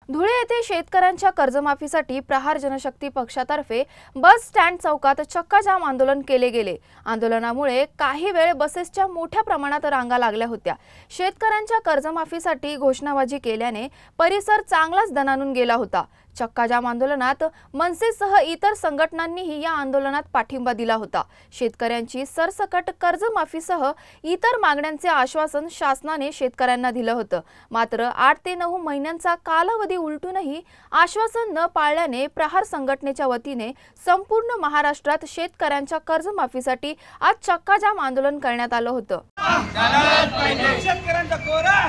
धुळे येथे शेतकऱ्यांच्या कर्जमाफीसाठी प्रहार जनशक्ती पक्षातर्फे बस स्टँड चौकात चक्काजाम आंदोलन केले गेले। आंदोलनामुळे काही वेळ बसेसच्या मोठ्या प्रमाणात रांगा लागल्या होत्या। शेतकऱ्यांच्या कर्जमाफीसाठी घोषणाबाजी केल्याने परिसर चांगलाच दणाणून गेला होता। चक्काजाम आंदोलनात मनसेसह इतर संघटनांनीही या आंदोलनात पाठिंबा दिला होता। शेतकऱ्यांची सरसकट कर्जमाफीसह इतर मागण्यांचे आश्वासन शासनाने शेतकऱ्यांना दिलं होतं। मात्र 8 ते 9 महिन्यांचा कालावधी उलटूनही आश्वासन न पाळल्याने प्रहार संघटनेच्या वतीने संपूर्ण महाराष्ट्रात शेतकऱ्यांच्या कर्जमाफीसाठी आज चक्काजाम आंदोलन करण्यात आलं होतं। शेतकऱ्यांचा कोरा